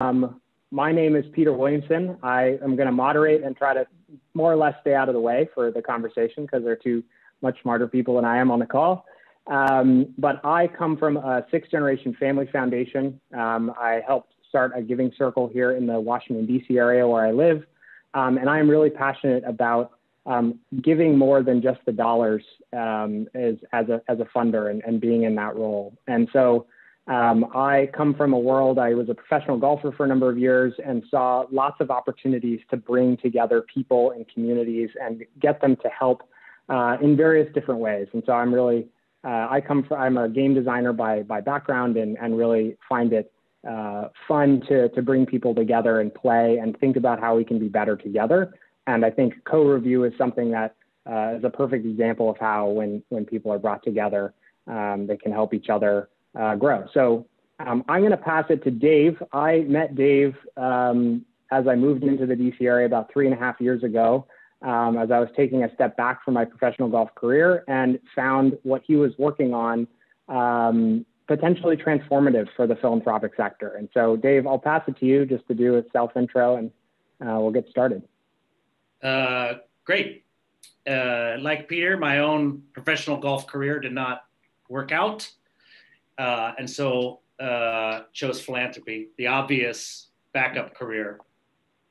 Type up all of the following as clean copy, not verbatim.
My name is Peter Williamson. I am going to moderate and try to more or less stay out of the way for the conversation because there are two much smarter people than I am on the call. But I come from a sixth-generation family foundation. I helped start a giving circle here in the Washington, D.C. area where I live. And I am really passionate about giving more than just the dollars as a funder and being in that role. And so I come from a world, I was a professional golfer for a number of years and saw lots of opportunities to bring together people and communities and get them to help in various different ways. And so I'm really, I'm a game designer by background and really find it fun to bring people together and play and think about how we can be better together. And I think co-review is something that is a perfect example of how when people are brought together, they can help each other grow. So I'm going to pass it to Dave. I met Dave as I moved into the DC area about 3.5 years ago, as I was taking a step back from my professional golf career and found what he was working on potentially transformative for the philanthropic sector. And so Dave, I'll pass it to you just to do a self-intro and we'll get started. Great. Like Peter, my own professional golf career did not work out. And so chose philanthropy, the obvious backup career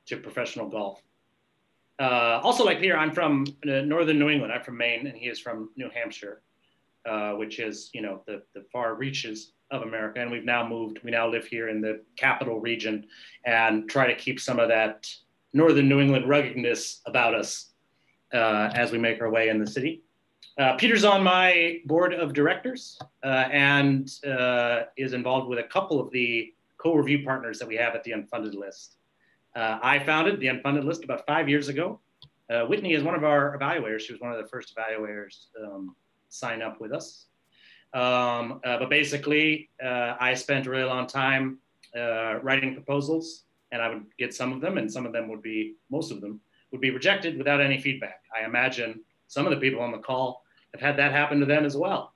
to professional golf. Also like Peter, I'm from northern New England. I'm from Maine and he is from New Hampshire, which is, you know, the far reaches of America. And we now live here in the capital region and try to keep some of that northern New England ruggedness about us as we make our way in the city. Peter's on my board of directors and is involved with a couple of the co-review partners that we have at the Unfunded list. I founded the Unfunded list about 5 years ago. Whitney is one of our evaluators. She was one of the first evaluators sign up with us. But basically, I spent a really long time writing proposals, and I would get some of them, and most of them would be rejected without any feedback. I imagine some of the people on the call have had that happen to them as well.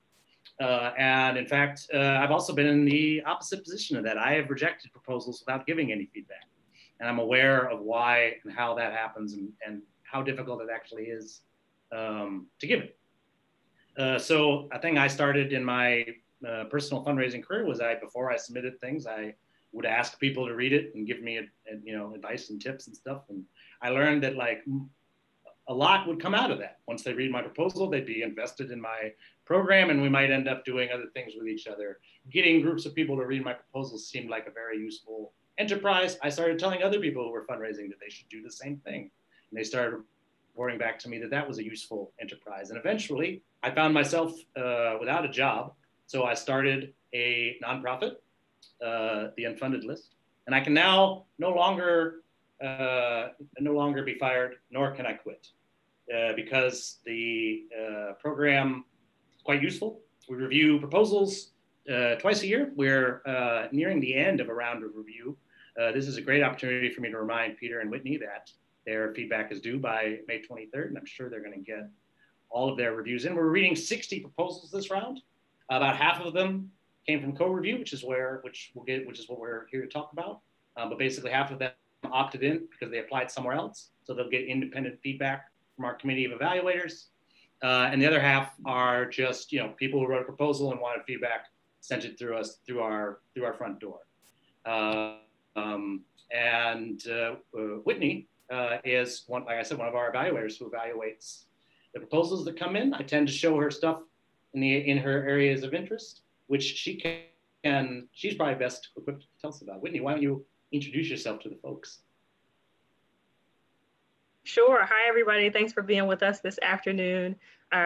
And in fact, I've also been in the opposite position of that. I have rejected proposals without giving any feedback. And I'm aware of why and how that happens and how difficult it actually is to give it. So a thing I started in my personal fundraising career was before I submitted things, I would ask people to read it and give me advice and tips and stuff. And I learned that like a lot would come out of that. Once they read my proposal, they'd be invested in my program and we might end up doing other things with each other. Getting groups of people to read my proposals seemed like a very useful enterprise. I started telling other people who were fundraising that they should do the same thing. And they started reporting back to me that that was a useful enterprise. And eventually I found myself without a job. So I started a nonprofit, the Unfunded list. And I can now no longer be fired, nor can I quit because the program is quite useful. We review proposals twice a year. We're nearing the end of a round of review. This is a great opportunity for me to remind Peter and Whitney that their feedback is due by May 23rd, and I'm sure they're going to get all of their reviews in. We're reading 60 proposals this round. About half of them came from co-review, which is what we're here to talk about. But basically half of them opted in because they applied somewhere else. So they'll get independent feedback from our committee of evaluators. And the other half are just, people who wrote a proposal and wanted feedback, sent it through us, through our front door. Whitney is like I said, one of our evaluators who evaluates the proposals that come in. I tend to show her stuff in her areas of interest, which she's probably best equipped to tell us about. Whitney, why don't you introduce yourself to the folks? Sure. Hi, everybody. Thanks for being with us this afternoon.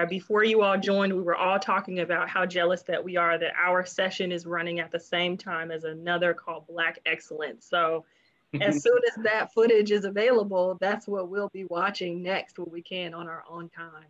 Before you all joined, we were all talking about how jealous that we are that our session is running at the same time as another called Black Excellence. So as soon as that footage is available, that's what we'll be watching next when we can on our own time.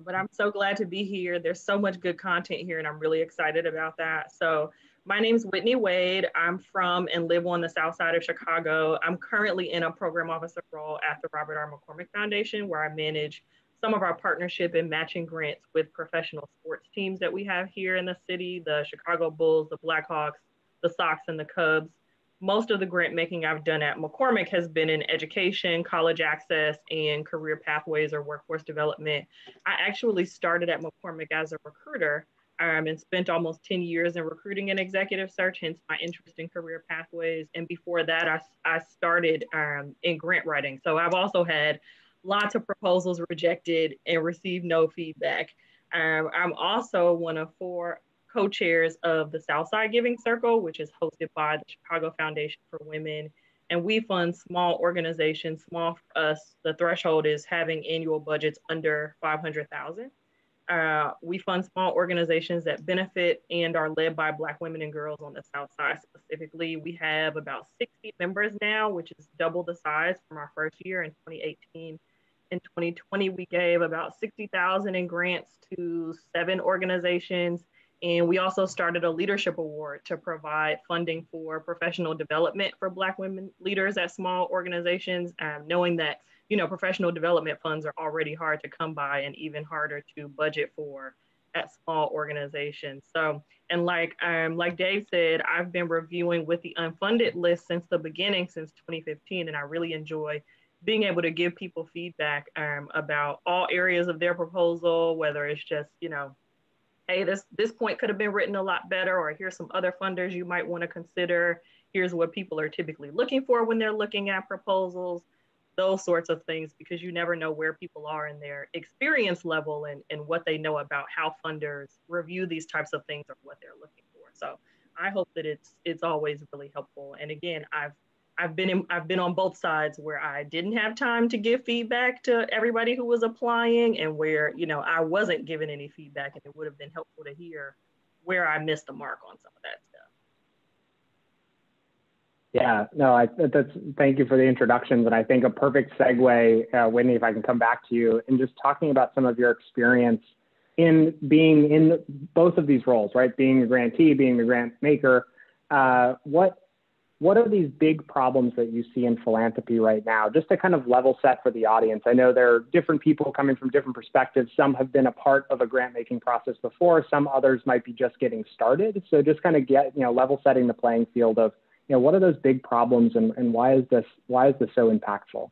But I'm so glad to be here. There's so much good content here and I'm really excited about that. So my name is Whitney Wade. I'm from and live on the south side of Chicago. I'm currently in a program officer role at the Robert R. McCormick Foundation, where I manage some of our partnership and matching grants with professional sports teams that we have here in the city, the Chicago Bulls, the Blackhawks, the Sox, and the Cubs. most of the grant making I've done at McCormick has been in education, college access, and career pathways or workforce development. I actually started at McCormick as a recruiter and spent almost 10 years in recruiting and executive search, hence my interest in career pathways. And before that, I started in grant writing. So I've also had lots of proposals rejected and received no feedback. I'm also one of 4 co-chairs of the Southside Giving Circle, which is hosted by the Chicago Foundation for Women. And we fund small organizations. Small for us, the threshold is having annual budgets under 500,000. We fund small organizations that benefit and are led by Black women and girls on the South Side specifically. We have about 60 members now, which is double the size from our first year in 2018. In 2020, we gave about 60,000 in grants to 7 organizations. And we also started a leadership award to provide funding for professional development for Black women leaders at small organizations, knowing that professional development funds are already hard to come by and even harder to budget for at small organizations. So, and like Dave said, I've been reviewing with the unfunded list since the beginning, since 2015, and I really enjoy being able to give people feedback about all areas of their proposal, whether it's just, hey, this point could have been written a lot better, or here's some other funders you might want to consider. Here's what people are typically looking for when they're looking at proposals. Those sorts of things, because you never know where people are in their experience level and what they know about how funders review these types of things or what they're looking for. So I hope that it's always really helpful. And again, I've been on both sides where I didn't have time to give feedback to everybody who was applying, and where I wasn't given any feedback, and it would have been helpful to hear where I missed the mark on some of that stuff. Yeah, no, thank you for the introductions. And I think a perfect segue, Whitney, if I can come back to you and just talking about some of your experience in being in both of these roles, right? Being a grantee, being the grant maker. What are these big problems that you see in philanthropy right now? Just to kind of level set for the audience. I know there are different people coming from different perspectives. Some have been a part of a grant making process before. Some others might be just getting started. So just kind of level setting the playing field of, what are those big problems and why is this so impactful?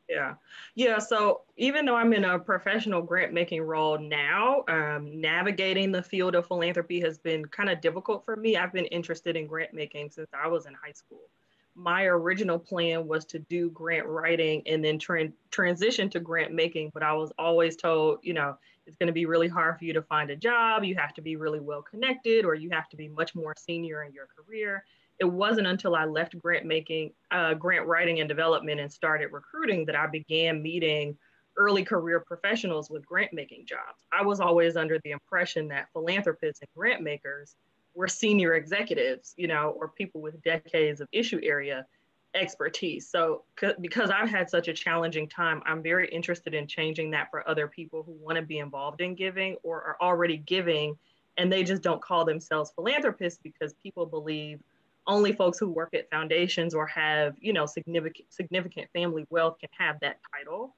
Yeah. So even though I'm in a professional grant making role now, navigating the field of philanthropy has been kind of difficult for me. I've been interested in grant making since I was in high school. My original plan was to do grant writing and then transition to grant making, but I was always told, it's going to be really hard for you to find a job. You have to be really well connected, or you have to be much more senior in your career. It wasn't until I left grant writing and development and started recruiting that I began meeting early career professionals with grant making jobs. I was always under the impression that philanthropists and grant makers were senior executives, or people with decades of issue area expertise. So because I've had such a challenging time, I'm very interested in changing that for other people who want to be involved in giving or are already giving, and they just don't call themselves philanthropists because people believe only folks who work at foundations or have, significant family wealth can have that title.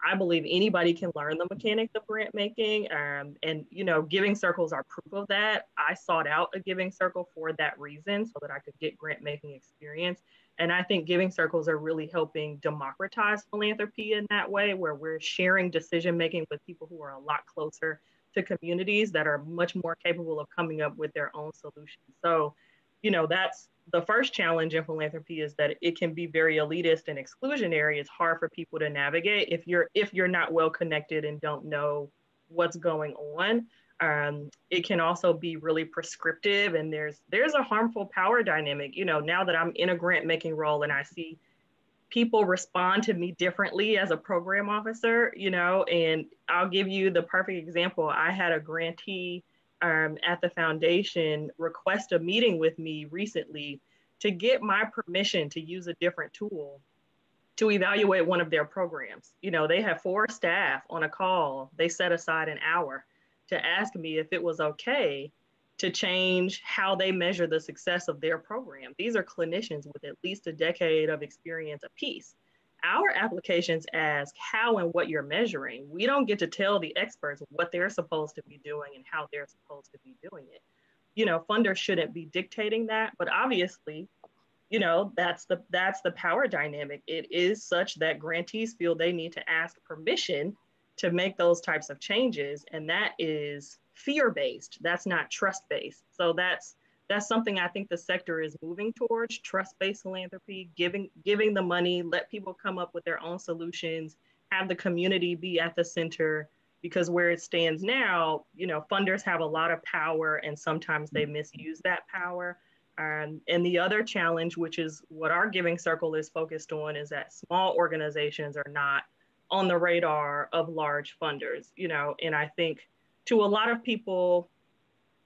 I believe anybody can learn the mechanics of grant making. And giving circles are proof of that. I sought out a giving circle for that reason, so that I could get grant making experience. And I think giving circles are really helping democratize philanthropy in that way, where we're sharing decision making with people who are a lot closer to communities that are much more capable of coming up with their own solutions. So, that's the first challenge in philanthropy, is that it can be very elitist and exclusionary. It's hard for people to navigate if you're not well connected and don't know what's going on. It can also be really prescriptive, and there's a harmful power dynamic. Now that I'm in a grant making role and I see people respond to me differently as a program officer, and I'll give you the perfect example. I had a grantee at the foundation request a meeting with me recently to get my permission to use a different tool to evaluate one of their programs. They have 4 staff on a call. They set aside an hour to ask me if it was okay to change how they measure the success of their program. These are clinicians with at least a decade of experience apiece. Our applications ask how and what you're measuring. We don't get to tell the experts what they're supposed to be doing and how they're supposed to be doing it. Funders shouldn't be dictating that, but obviously that's the power dynamic. It is such that grantees feel they need to ask permission to make those types of changes. And that is fear-based. That's not trust-based. So that's something I think the sector is moving towards: trust-based philanthropy, giving the money, let people come up with their own solutions, have the community be at the center, because where it stands now, funders have a lot of power and sometimes they misuse that power. And the other challenge, which is what our giving circle is focused on, is that small organizations are not on the radar of large funders, and I think to a lot of people,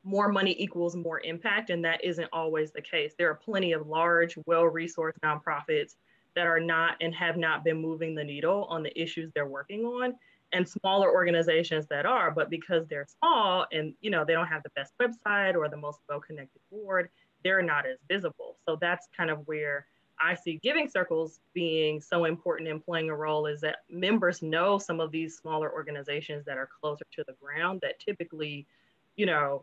more money equals more impact, and that isn't always the case. There are plenty of large, well-resourced nonprofits that are not and have not been moving the needle on the issues they're working on, and smaller organizations that are, but because they're small and they don't have the best website or the most well-connected board, they're not as visible. So that's kind of where I see giving circles being so important in playing a role, is that members know some of these smaller organizations that are closer to the ground, that typically, the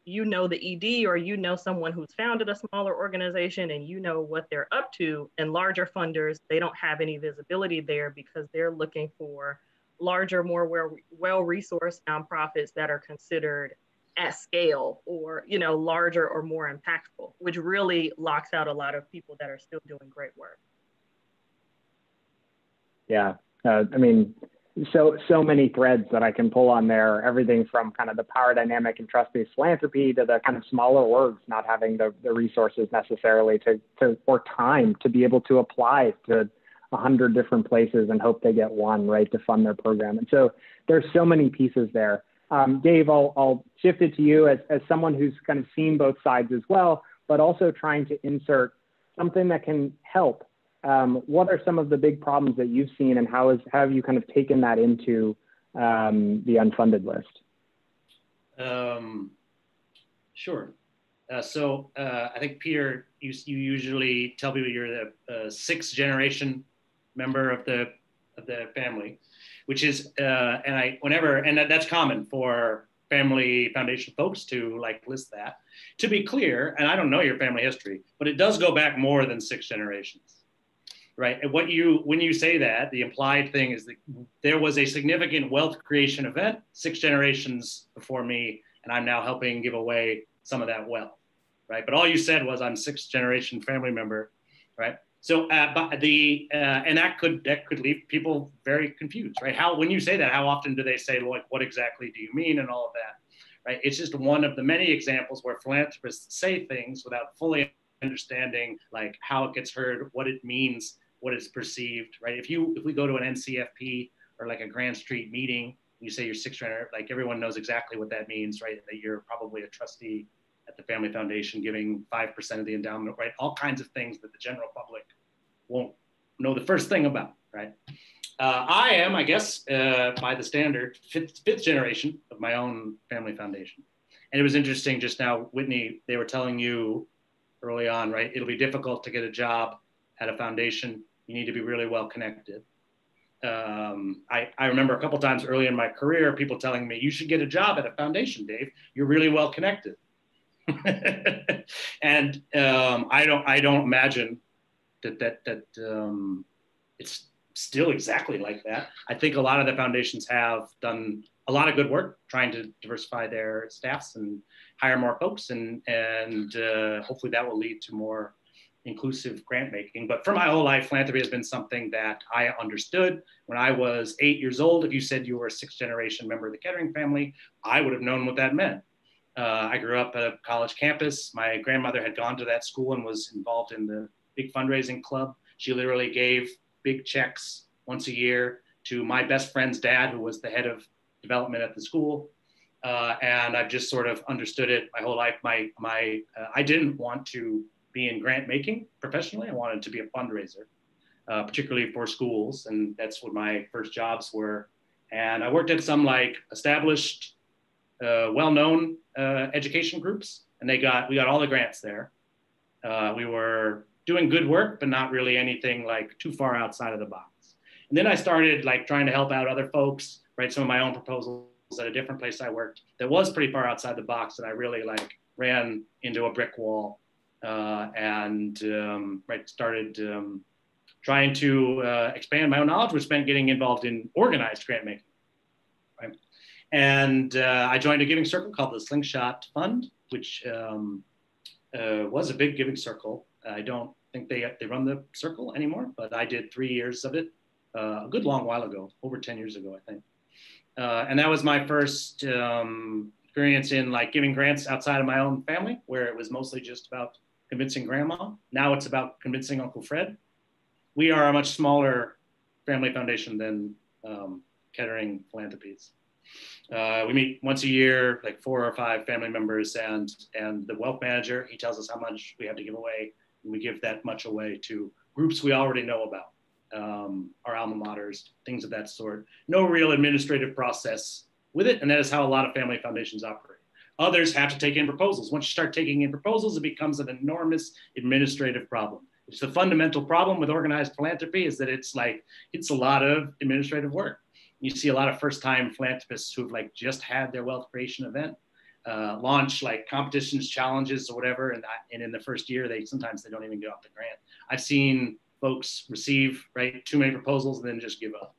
ED, or someone who's founded a smaller organization and what they're up to. And larger funders, they don't have any visibility there because they're looking for larger, more well-resourced nonprofits that are considered at scale, or larger or more impactful, which really locks out a lot of people that are still doing great work. Yeah, so many threads that I can pull on there. Everything from kind of the power dynamic and trust-based philanthropy to the kind of smaller orgs not having the resources necessarily or time to be able to apply to 100 different places and hope they get one, right, to fund their program. And so there's so many pieces there. Dave, I'll shift it to you as someone who's kind of seen both sides as well, but also trying to insert something that can help. What are some of the big problems that you've seen, and how have you kind of taken that into the unfunded list? Sure. So I think, Peter, you usually tell people you're the sixth generation member of the family, which is, and that's common for family foundation folks to list that. To be clear, and I don't know your family history, but it does go back more than 6 generations, right? And when you say that, the implied thing is that there was a significant wealth creation event 6 generations before me, and I'm now helping give away some of that wealth, right? But all you said was I'm 6th generation family member, right? So, and that could leave people very confused, right? When you say that, how often do they say, what exactly do you mean, and all of that, right? It's just one of the many examples where philanthropists say things without fully understanding how it gets heard, what it means, what it's perceived, right? If we go to an NCFP or a Grand Street meeting, you say you're 6th generation, everyone knows exactly what that means, right? That you're probably a trustee at the family foundation giving 5% of the endowment, right? All kinds of things that the general public won't know the first thing about, right? I am, I guess, by the standard, fifth generation of my own family foundation. And it was interesting just now, Whitney, they were telling you early on, right? It'll be difficult to get a job at a foundation. You need to be really well connected. I remember a couple times early in my career, people telling me, you should get a job at a foundation, Dave. You're really well connected. And I don't imagine that it's still exactly like that. I think a lot of the foundations have done a lot of good work trying to diversify their staffs and hire more folks, and hopefully that will lead to more inclusive grant making. But for my whole life, philanthropy has been something that I understood. When I was 8 years old, if you said you were a 6th generation member of the Kettering family, I would have known what that meant. I grew up at a college campus. My grandmother had gone to that school and was involved in the big fundraising club. She literally gave big checks once a year to my best friend's dad, who was the head of development at the school. And I've just sort of understood it my whole life. I didn't want to be in grant making professionally. I wanted to be a fundraiser, particularly for schools. And that's what my first jobs were. And I worked at some established, well-known education groups, and we got all the grants there. We were doing good work, but not really anything too far outside of the box. And then I started trying to help out other folks, write some of my own proposals at a different place I worked that was pretty far outside the box, and I really ran into a brick wall started trying to expand my own knowledge, which meant getting involved in organized grant making. Right? And I joined a giving circle called the Slingshot Fund, which was a big giving circle. I don't think they run the circle anymore, but I did 3 years of it a good long while ago, over 10 years ago, I think. And that was my first experience in like giving grants outside of my own family, where it was mostly just about convincing grandma. Now it's about convincing Uncle Fred. We are a much smaller family foundation than Kettering Philanthropies. We meet once a year, like 4 or 5 family members, and the wealth manager, he tells us how much we have to give away, and we give that much away to groups we already know about, our alma maters, things of that sort. No real administrative process with it, and that is how a lot of family foundations operate. Others have to take in proposals. Once you start taking in proposals, it becomes an enormous administrative problem. It's the fundamental problem with organized philanthropy, is that it's a lot of administrative work. You see a lot of first-time philanthropists who've like just had their wealth creation event, launch like competitions, challenges, or whatever, and in the first year, sometimes they don't even get off the grant. I've seen folks receive too many proposals and then just give up.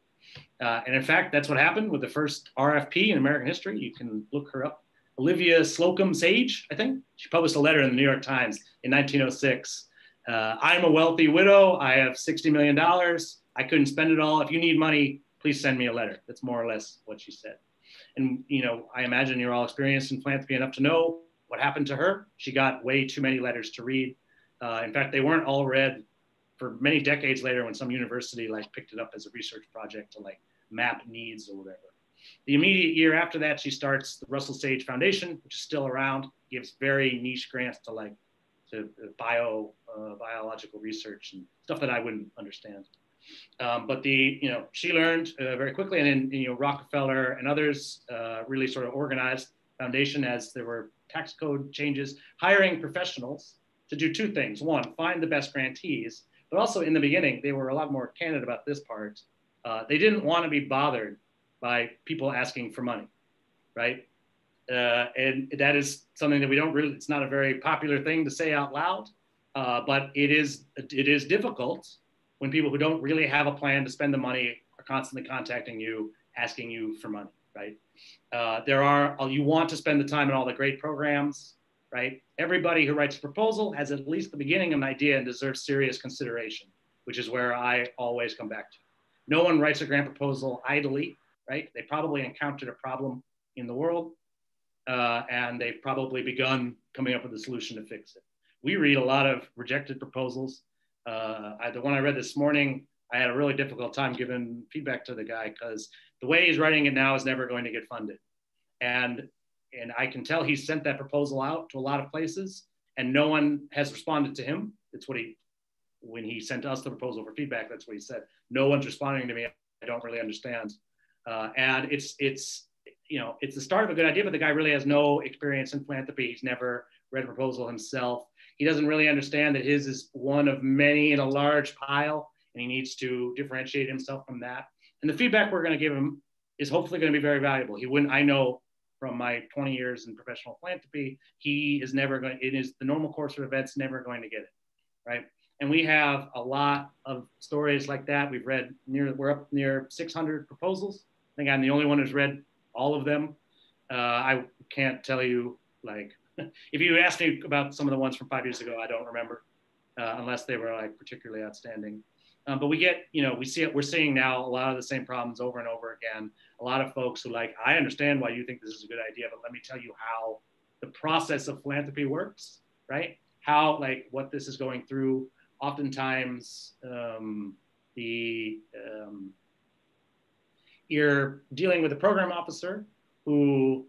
And in fact, that's what happened with the first RFP in American history. You can look her up. Olivia Slocum Sage, I think. She published a letter in the New York Times in 1906. I'm a wealthy widow. I have $60 million. I couldn't spend it all. If you need money, please send me a letter. That's more or less what she said. And, I imagine you're all experienced in philanthropy enough to know what happened to her. She got way too many letters to read. In fact, they weren't all read for many decades later when some university picked it up as a research project to map needs or whatever. The immediate year after that, she starts the Russell Sage Foundation, which is still around, gives very niche grants to biological research and stuff that I wouldn't understand. But she learned very quickly, and then Rockefeller and others really sort of organized foundation as there were tax code changes, hiring professionals to do 2 things. One, find the best grantees, but also in the beginning, they were a lot more candid about this part. They didn't want to be bothered by people asking for money, right? And that is something that it's not a very popular thing to say out loud, but it is difficult when people who don't really have a plan to spend the money are constantly contacting you, asking you for money, right? You want to spend the time in all the great programs, right? Everybody who writes a proposal has at least the beginning of an idea and deserves serious consideration, which is where I always come back to. No one writes a grant proposal idly, right? They probably encountered a problem in the world, and they've probably begun coming up with a solution to fix it. We read a lot of rejected proposals. The one I read this morning, I had a really difficult time giving feedback to the guy because the way he's writing it now is never going to get funded. And I can tell he sent that proposal out to a lot of places and no one has responded to him. It's when he sent us the proposal for feedback, that's what he said. No one's responding to me. I don't really understand. And it's the start of a good idea, but the guy really has no experience in philanthropy. He's never read a proposal himself. He doesn't really understand that his is one of many in a large pile, and he needs to differentiate himself from that. And the feedback we're going to give him is hopefully going to be very valuable. I know from my 20 years in professional philanthropy, he is never going, it is the normal course of events, never going to get it, right? And we have a lot of stories like that. We're up near 600 proposals. I think I'm the only one who's read all of them. I can't tell you, if you asked me about some of the ones from 5 years ago, I don't remember, unless they were particularly outstanding. But we're seeing now a lot of the same problems over and over again. A lot of folks who I understand why you think this is a good idea, but let me tell you how the process of philanthropy works, right? How, what this is going through. Oftentimes, you're dealing with a program officer who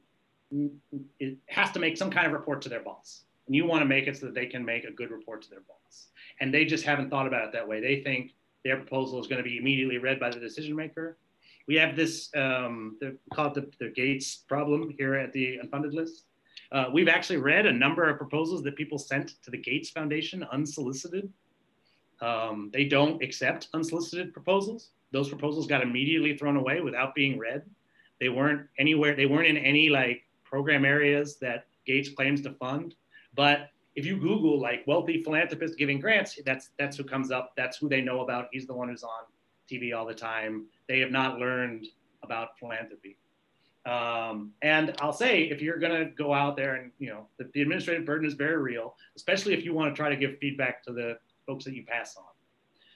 has to make some kind of report to their boss. And you want to make it so that they can make a good report to their boss. And they just haven't thought about it that way. They think their proposal is going to be immediately read by the decision maker. We have this, we call it the Gates problem here at the Unfunded list. We've actually read a number of proposals that people sent to the Gates Foundation unsolicited. They don't accept unsolicited proposals. Those proposals got immediately thrown away without being read. They weren't in any program areas that Gates claims to fund. But if you Google like wealthy philanthropists giving grants, that's who comes up. That's who they know about. He's the one who's on TV all the time. They have not learned about philanthropy. And I'll say, if you're going to go out there and, the administrative burden is very real, especially if you want to try to give feedback to the folks that you pass on.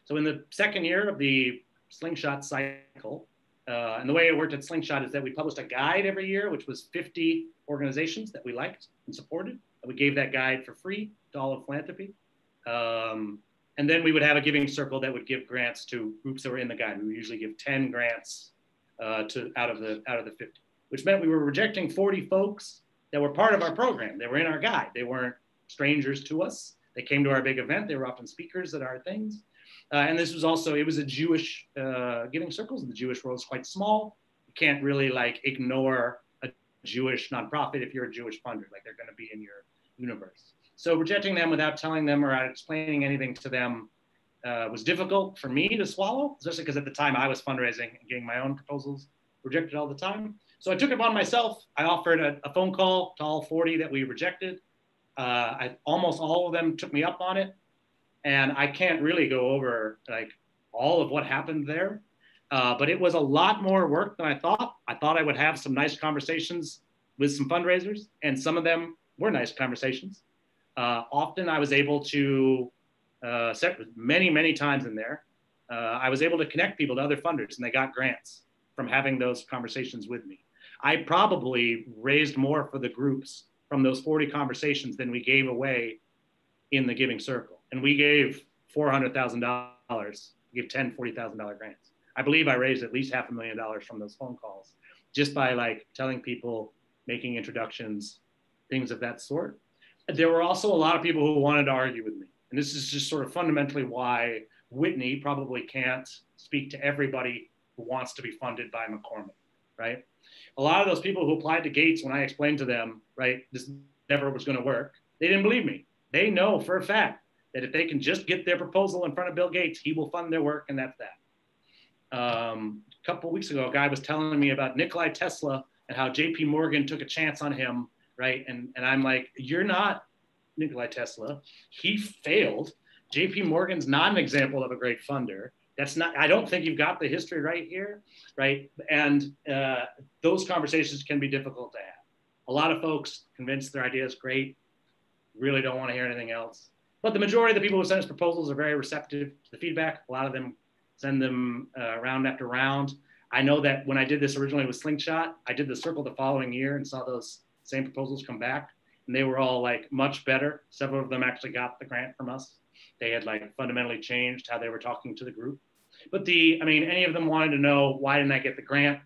So in the second year of the Slingshot cycle, and the way it worked at Slingshot is that we published a guide every year, which was 50 organizations that we liked and supported. And we gave that guide for free to all of philanthropy. And then we would have a giving circle that would give grants to groups that were in the guide. We would usually give 10 grants out of the 50, which meant we were rejecting 40 folks that were part of our program. They were in our guide. They weren't strangers to us. They came to our big event. They were often speakers at our things. And this was also, it was a Jewish giving circles, and the Jewish world is quite small. You can't really like ignore a Jewish nonprofit if you're a Jewish funder, like they're gonna be in your universe. So rejecting them without telling them or explaining anything to them was difficult for me to swallow, especially because at the time I was fundraising and getting my own proposals rejected all the time. So I took it upon myself. I offered a phone call to all 40 that we rejected. Almost all of them took me up on it. And I can't really go over like all of what happened there, but it was a lot more work than I thought. I thought I would have some nice conversations with some fundraisers, and some of them were nice conversations. Often I was able to, many times in there, I was able to connect people to other funders, and they got grants from having those conversations with me. I probably raised more for the groups from those 40 conversations than we gave away in the giving circle. And we gave $400,000, we gave 10 $40,000 grants. I believe I raised at least $500,000 from those phone calls, just by like telling people, making introductions, things of that sort. There were also a lot of people who wanted to argue with me. And this is just sort of fundamentally why Whitney probably can't speak to everybody who wants to be funded by McCormick, right? A lot of those people who applied to Gates, when I explained to them, right, this never was gonna work, they didn't believe me. They know for a fact that if they can just get their proposal in front of Bill Gates, he will fund their work, and that's that. A couple of weeks ago, a guy was telling me about Nikola Tesla and how JP Morgan took a chance on him, right? And I'm like, you're not Nikola Tesla. He failed. JP Morgan's not an example of a great funder. That's not, I don't think you've got the history right here, right? And those conversations can be difficult to have. A lot of folks convinced their idea is great, really don't want to hear anything else. But the majority of the people who send us proposals are very receptive to the feedback. A lot of them send them round after round. I know that when I did this originally with Slingshot, I did the circle the following year and saw those same proposals come back, and they were all like much better. Several of them actually got the grant from us. They had like fundamentally changed how they were talking to the group. But any of them wanted to know, why didn't I get the grant?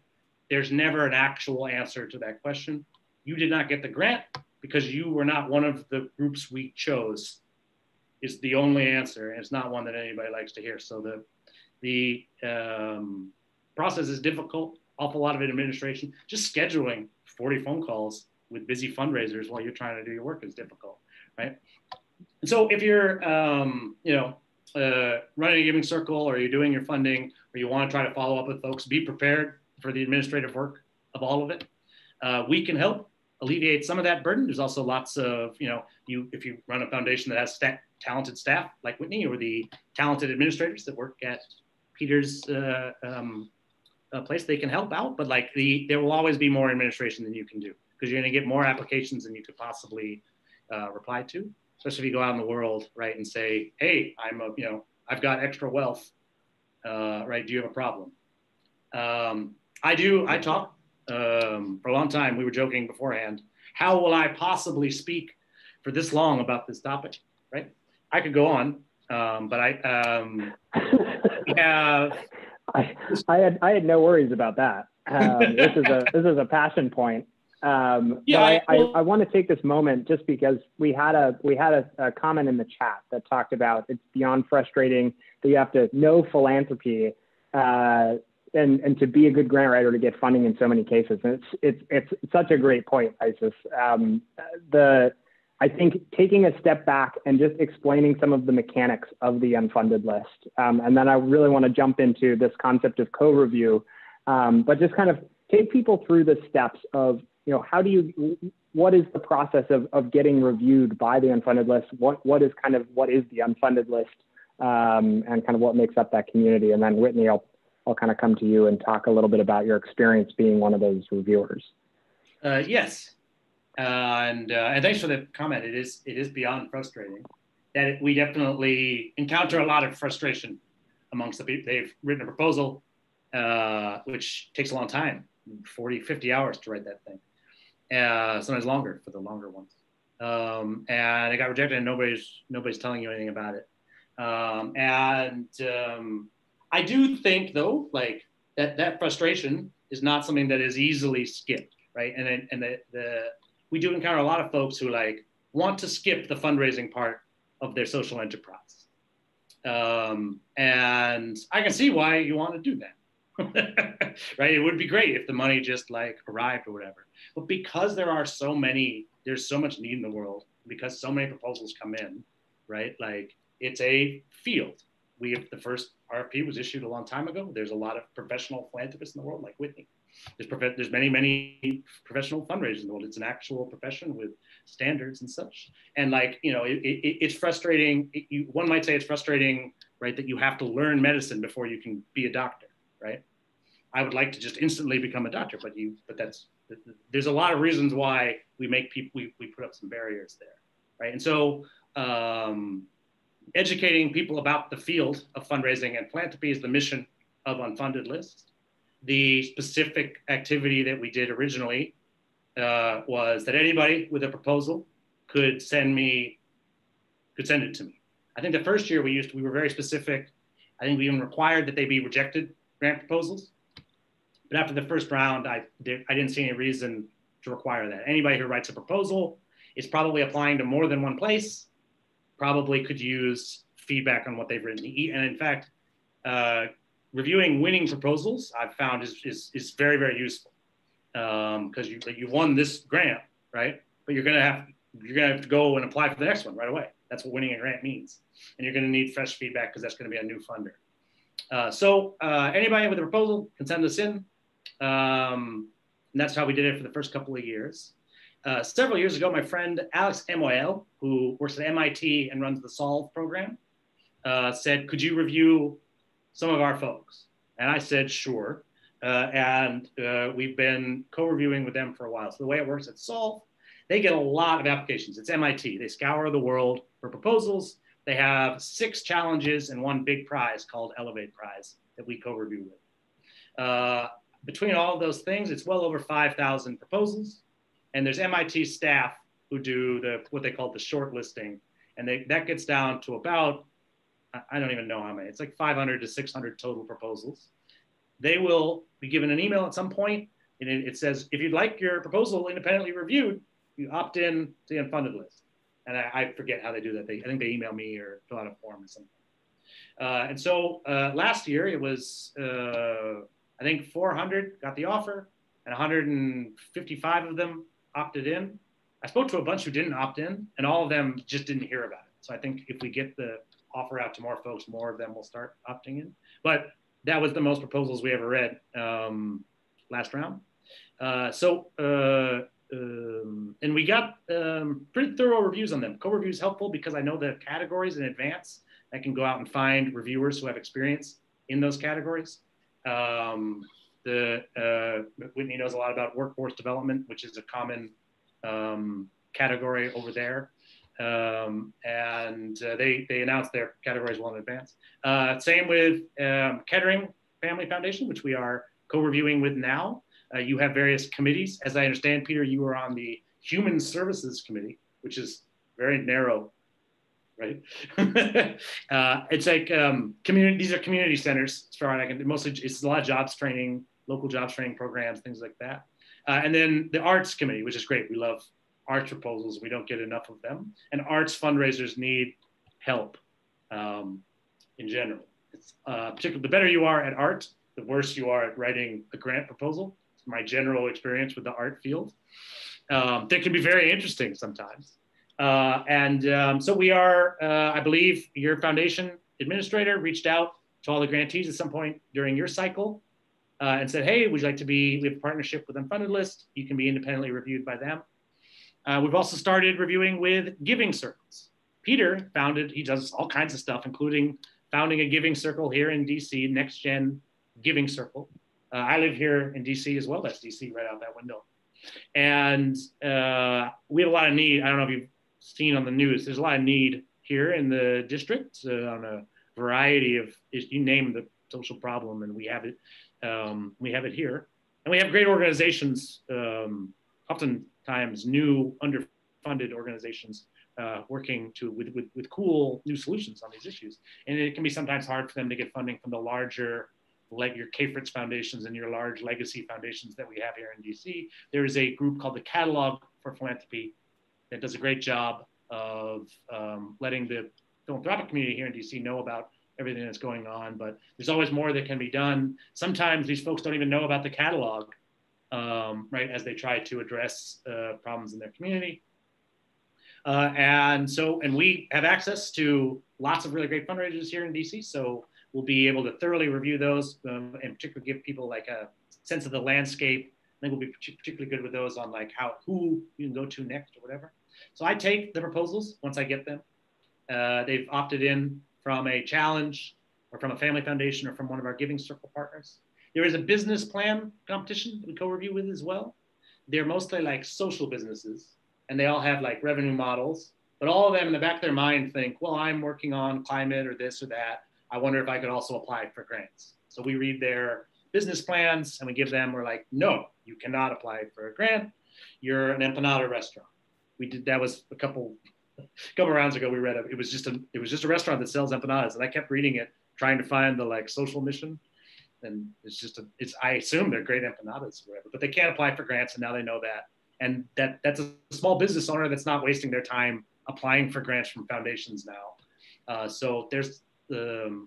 There's never an actual answer to that question. You did not get the grant because you were not one of the groups we chose, is the only answer, and it's not one that anybody likes to hear. So the process is difficult, awful lot of administration. Just scheduling 40 phone calls with busy fundraisers while you're trying to do your work is difficult, right? And so if you're, running a giving circle, or you're doing your funding, or you want to try to follow up with folks, be prepared for the administrative work of all of it. We can help alleviate some of that burden. There's also lots of, if you run a foundation that has talented staff like Whitney, or the talented administrators that work at Peter's place, they can help out. But like there will always be more administration than you can do, because you're going to get more applications than you could possibly reply to, especially if you go out in the world, right, and say, hey, I've got extra wealth, right? Do you have a problem? I talk for a long time. We were joking beforehand, how will I possibly speak for this long about this topic, right? I could go on, but I had no worries about that. This is a passion point. Yeah, I want to take this moment just because we had a comment in the chat that talked about it's beyond frustrating that you have to know philanthropy and to be a good grant writer to get funding in so many cases. And it's such a great point, Isis. I think taking a step back and just explaining some of the mechanics of the unfunded list. And then I really want to jump into this concept of co-review, but just kind of take people through the steps of, how do you, what is the process of getting reviewed by the unfunded list? What is the unfunded list, and kind of what makes up that community? And then Whitney, I'll kind of come to you and talk a little bit about your experience being one of those reviewers. Yes, and thanks for the comment. It is beyond frustrating. That we definitely encounter a lot of frustration amongst the people. They've written a proposal, which takes a long time, 40, 50 hours to write that thing. Sometimes longer for the longer ones. And it got rejected and nobody's telling you anything about it. I do think though, like that frustration is not something that is easily skipped, right? And we do encounter a lot of folks who like want to skip the fundraising part of their social enterprise. And I can see why you want to do that, right? It would be great if the money just like arrived or whatever. But because there's so much need in the world, because so many proposals come in, right? Like it's a field. The first RFP was issued a long time ago. There's a lot of professional philanthropists in the world, like Whitney. There's many professional fundraisers in the world. It's an actual profession with standards and such. And like, you know, it's frustrating. One might say it's frustrating, right? That you have to learn medicine before you can be a doctor, right? I would like to just instantly become a doctor, but there's a lot of reasons why we put up some barriers there, right? And so educating people about the field of fundraising and philanthropy is the mission of Unfunded List. The specific activity that we did originally was that anybody with a proposal could send it to me. I think the first year we were very specific. I think we even required that they be rejected grant proposals. But after the first round, I didn't see any reason to require that. Anybody who writes a proposal is probably applying to more than one place, probably could use feedback on what they've written. And in fact, reviewing winning proposals, I've found is very, very useful, because you won this grant, right? But you're gonna have to go and apply for the next one right away. That's what winning a grant means, and you're gonna need fresh feedback because that's gonna be a new funder. So anybody with a proposal can send us in, and that's how we did it for the first couple of years. Several years ago, my friend Alex Moel, who works at MIT and runs the Solve program, said, "Could you review some of our folks?" And I said, sure. And we've been co-reviewing with them for a while. So the way it works at Solve, they get a lot of applications. It's MIT. They scour the world for proposals. They have 6 challenges and 1 big prize called Elevate Prize that we co-review with. Between all of those things, it's well over 5,000 proposals. And there's MIT staff who do what they call the shortlisting. And that gets down to about, I don't even know how many. It's like 500 to 600 total proposals. They will be given an email at some point, and it says, if you'd like your proposal independently reviewed, you opt in to the Unfunded List. And I forget how they do that. I think they email me or fill out a form or something. And so last year it was, I think 400 got the offer, and 155 of them opted in. I spoke to a bunch who didn't opt in, and all of them just didn't hear about it. So I think if we get the offer out to more folks, more of them will start opting in. But that was the most proposals we ever read last round. And we got pretty thorough reviews on them. Co-review is helppful because I know the categories in advance. I can go out and find reviewers who have experience in those categories. Whitney knows a lot about workforce development, which is a common category over there. And they announced their categories well in advance. Same with Kettering Family Foundation, which we are co-reviewing with now. You have various committees. As I understand, Peter, you were on the Human Services Committee, which is very narrow, right? It's like these are community centers, as far as I can, mostly it's a lot of jobs training, local jobs training programs, things like that. And then the Arts Committee, which is great. We love arts proposals. We don't get enough of them. And arts fundraisers need help in general. Particularly, the better you are at art, the worse you are at writing a grant proposal. It's my general experience with the art field. That can be very interesting sometimes. So we are, I believe your foundation administrator reached out to all the grantees at some point during your cycle and said, hey, would you like to we have a partnership with Unfunded List. You can be independently reviewed by them. We've also started reviewing with giving circles. Peter he does all kinds of stuff, including founding a giving circle here in DC, Next Gen Giving Circle. I live here in DC as well. That's DC right out that window. And we have a lot of need. I don't know if you've seen on the news, there's a lot of need here in the district on a variety of, you name the social problem, and we have it. We have it here. And we have great organizations, oftentimes new underfunded organizations working with cool new solutions on these issues. And it can be sometimes hard for them to get funding from the larger, like your K-Fritz foundations and your large legacy foundations that we have here in DC. There is a group called the Catalog for Philanthropy that does a great job of letting the philanthropic community here in DC know about everything that's going on, but there's always more that can be done. Sometimes these folks don't even know about the catalog, right, as they try to address problems in their community. And we have access to lots of really great fundraisers here in DC, so we'll be able to thoroughly review those and particularly give people like a sense of the landscape. I think we'll be particularly good with those on like who you can go to next or whatever. So I take the proposals once I get them. They've opted in from a challenge or from a family foundation or from one of our giving circle partners. There is a business plan competition that we co-review with as well. They're mostly like social businesses and they all have like revenue models, but all of them in the back of their mind think, well, I'm working on climate or this or that. I wonder if I could also apply for grants. So we read their business plans and we give them, we're like, no, you cannot apply for a grant. You're an empanada restaurant. We did, that was a couple rounds ago, we read it. It was just a restaurant that sells empanadas, and I kept reading it, trying to find the like social mission. And I assume they're great empanadas or whatever, but they can't apply for grants, and now they know that. And that's a small business owner that's not wasting their time applying for grants from foundations now. So there's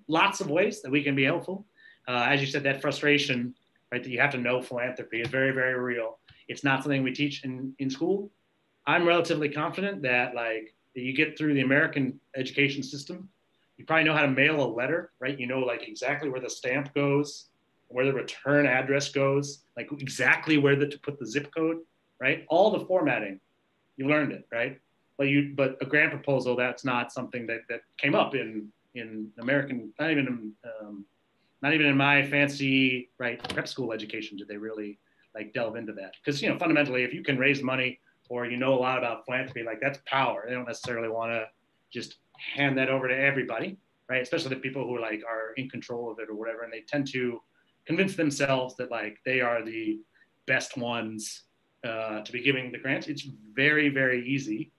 lots of ways that we can be helpful. As you said, that frustration, right, that you have to know philanthropy is very, very real. It's not something we teach in school. I'm relatively confident that like you get through the American education system, you probably know how to mail a letter, right? You know, like exactly where the stamp goes, where the return address goes, like exactly where to put the zip code, right? All the formatting, you learned it, right? But a grant proposal, that's not something that came up in American, not even in my fancy, right, prep school education did they really like delve into that. Because, you know, fundamentally, if you can raise money or you know a lot about philanthropy, like that's power. They don't necessarily want to just hand that over to everybody, right? Especially the people who are in control of it or whatever. And they tend to convince themselves that like they are the best ones to be giving the grants. It's very, very easy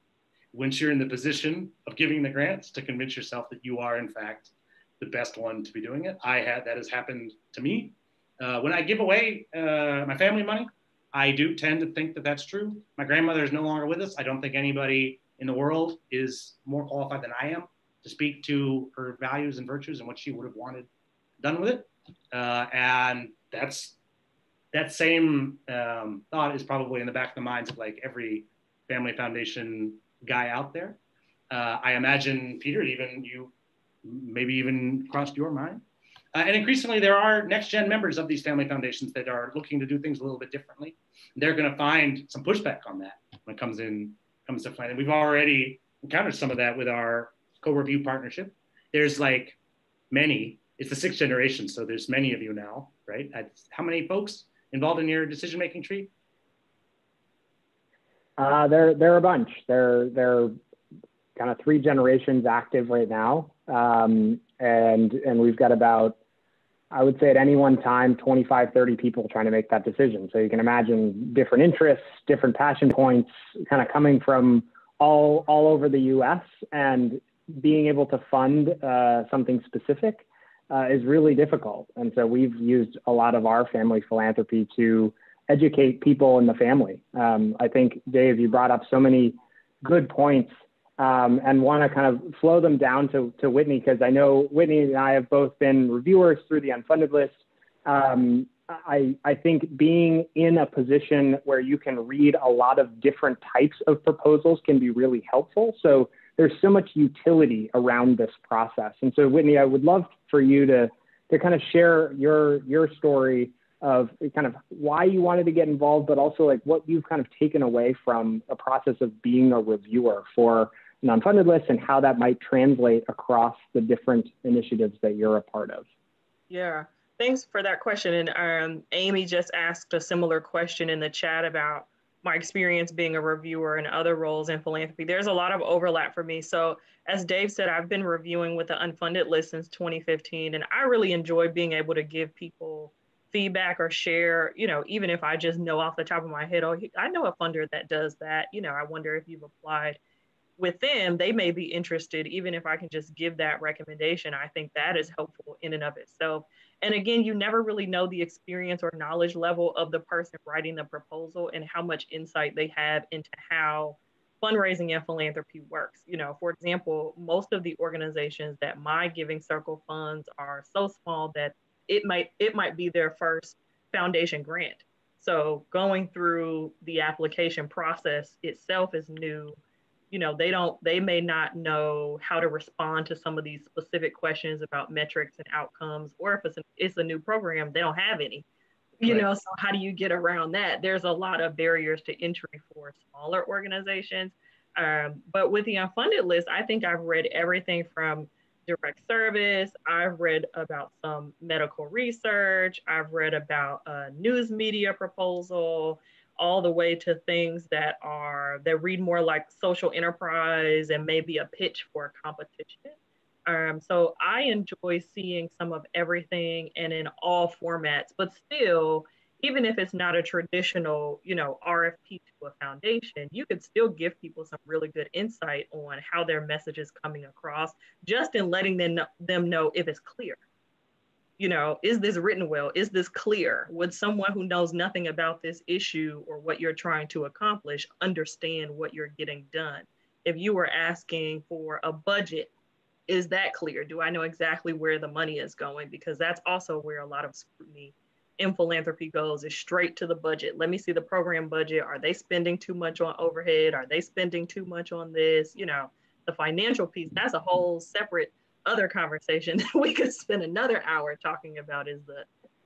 once you're in the position of giving the grants to convince yourself that you are in fact the best one to be doing it. That has happened to me. When I give away my family money, I do tend to think that that's true. My grandmother is no longer with us. I don't think anybody in the world is more qualified than I am to speak to her values and virtues and what she would have wanted done with it. And that same thought is probably in the back of the minds of like every family foundation guy out there. I imagine, Peter, maybe even crossed your mind. And increasingly, there are next-gen members of these family foundations that are looking to do things a little bit differently. They're going to find some pushback on that when it comes to planning. We've already encountered some of that with our co-review partnership. There's like many, it's the 6th generation, so there's many of you now, right? How many folks involved in your decision-making tree? There are a bunch. They're kind of 3 generations active right now. And we've got about, I would say at any one time, 25, 30 people trying to make that decision. So you can imagine different interests, different passion points kind of coming from all over the US, and being able to fund something specific is really difficult. And so we've used a lot of our family philanthropy to educate people in the family. I think, Dave, you brought up so many good points. And want to kind of flow them down to Whitney, because I know Whitney and I have both been reviewers through the Unfunded list. I think being in a position where you can read a lot of different types of proposals can be really helpful. So there's so much utility around this process. And so Whitney, I would love for you to kind of share your story of kind of why you wanted to get involved, but also like what you've kind of taken away from a process of being a reviewer for an unfunded list and how that might translate across the different initiatives that you're a part of. Yeah, thanks for that question. And Amy just asked a similar question in the chat about my experience being a reviewer and other roles in philanthropy. There's a lot of overlap for me. So as Dave said, I've been reviewing with the unfunded list since 2015, and I really enjoy being able to give people feedback or share, even if I just know off the top of my head, oh, I know a funder that does that. I wonder if you've applied with them, they may be interested, even if I can just give that recommendation. I think that is helpful in and of itself. And again, you never really know the experience or knowledge level of the person writing the proposal and how much insight they have into how fundraising and philanthropy works. For example, most of the organizations that my Giving Circle funds are so small that it might be their first foundation grant. So going through the application process itself is new. They may not know how to respond to some of these specific questions about metrics and outcomes, or if it's a new program, they don't have any, so how do you get around that? There's a lot of barriers to entry for smaller organizations. But with the unfunded list, I think I've read everything from direct service. I've read about some medical research. I've read about a news media proposal, all the way to things that read more like social enterprise and maybe a pitch for a competition. So I enjoy seeing some of everything and in all formats, but still, even if it's not a traditional, RFP to a foundation, you could still give people some really good insight on how their message is coming across, just in letting them know if it's clear. Is this written well? Is this clear? Would someone who knows nothing about this issue or what you're trying to accomplish understand what you're getting done? If you were asking for a budget, is that clear? Do I know exactly where the money is going? Because that's also where a lot of scrutiny in philanthropy goes, is straight to the budget. Let me see the program budget. Are they spending too much on overhead? Are they spending too much on this? The financial piece, that's a whole separate other conversation that we could spend another hour talking about, is